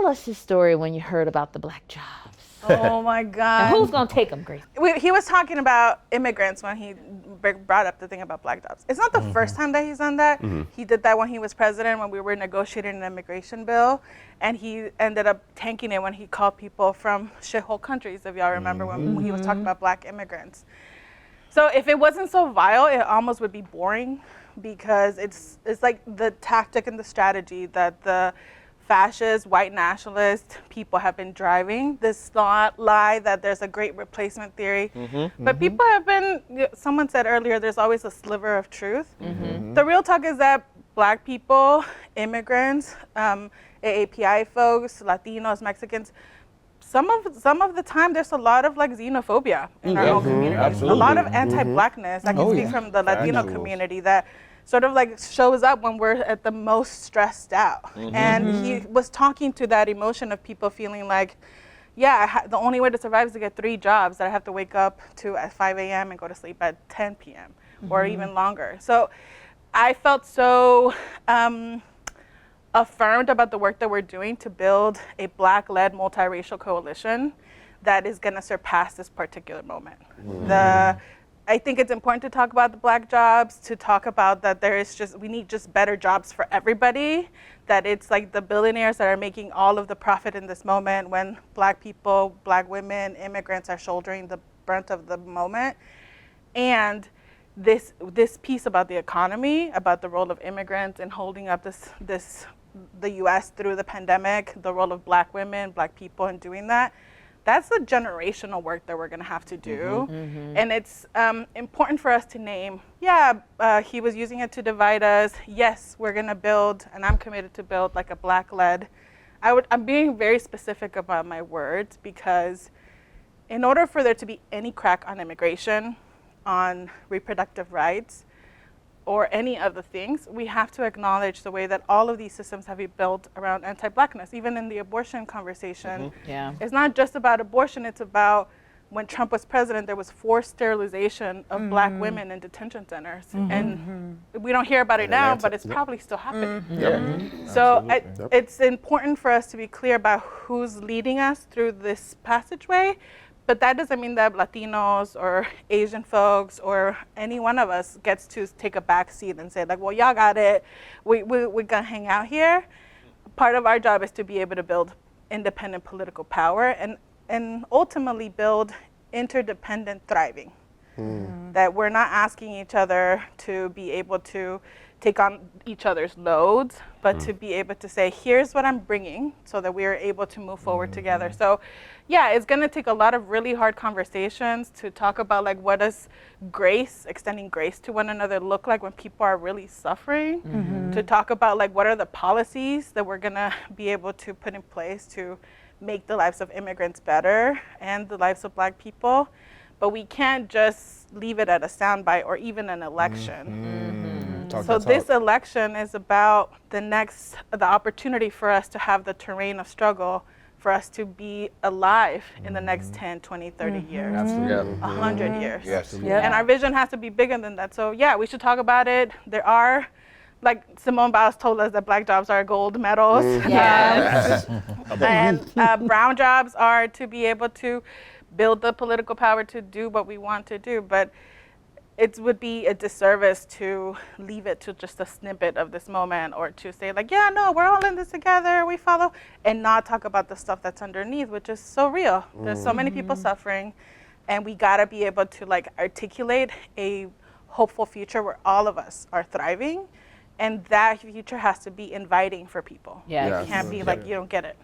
tell us his story when you heard about the black jobs. Oh my God. And who's gonna take them, Grace? He was talking about immigrants when he brought up the thing about black jobs. It's not the first time that he's done that. He did that when he was president, when we were negotiating an immigration bill, and he ended up tanking it when he called people from shithole countries, if y'all remember when he was talking about black immigrants. So if it wasn't so vile, it almost would be boring, because it's like the tactic and the strategy that the fascist, white nationalist people have been driving. This lie that there's a great replacement theory. But people have been, someone said earlier, there's always a sliver of truth. The real talk is that black people, immigrants, AAPI folks, Latinos, Mexicans, some of the time there's a lot of like xenophobia in our own communities. Absolutely. A lot of anti-blackness. I can speak from the Latino community that sort of like shows up when we're at the most stressed out. And he was talking to that emotion of people feeling like, yeah, the only way to survive is to get 3 jobs that I have to wake up to at 5 a.m. and go to sleep at 10 p.m. or even longer. So I felt so affirmed about the work that we're doing to build a black-led multiracial coalition that is gonna surpass this particular moment. I think it's important to talk about the black jobs, to talk about that we need just better jobs for everybody, that it's like the billionaires that are making all of the profit in this moment when black people, black women, immigrants are shouldering the brunt of the moment. And this piece about the economy, about the role of immigrants in holding up the US through the pandemic, the role of black women, black people in doing that, that's the generational work that we're gonna have to do. And it's important for us to name, he was using it to divide us. Yes, we're gonna build, and I'm committed to build like a black-led. I'm being very specific about my words, because in order for there to be any crack on immigration, on reproductive rights, or any of the things, we have to acknowledge the way that all of these systems have been built around anti-blackness. Even in the abortion conversation, it's not just about abortion, it's about when Trump was president, there was forced sterilization of black women in detention centers. And we don't hear about it now, but it's probably still happening. So it's important for us to be clear about who's leading us through this passageway. But that doesn't mean that Latinos or Asian folks or any one of us gets to take a back seat and say like, well, y'all got it, we're gonna hang out here. Part of our job is to be able to build independent political power and ultimately build interdependent thriving. That we're not asking each other to be able to take on each other's loads, but to be able to say, here's what I'm bringing, so that we are able to move forward together. So yeah, it's gonna take a lot of really hard conversations to talk about like, what does grace, extending grace to one another look like when people are really suffering? To talk about like, what are the policies that we're gonna be able to put in place to make the lives of immigrants better and the lives of black people. But we can't just leave it at a soundbite or even an election. So this election is about the opportunity for us to have the terrain of struggle, for us to be alive in the next 10, 20, 30 years, 100 years. And our vision has to be bigger than that. So yeah, we should talk about it. There are, like Simone Biles told us, that black jobs are gold medals. And brown jobs are to be able to build the political power to do what we want to do. But it would be a disservice to leave it to just a snippet of this moment, or to say like, yeah, no, we're all in this together, we follow, and not talk about the stuff that's underneath, which is so real. There's so many people suffering, and we gotta be able to like articulate a hopeful future where all of us are thriving. And that future has to be inviting for people. It can't be like, you don't get it.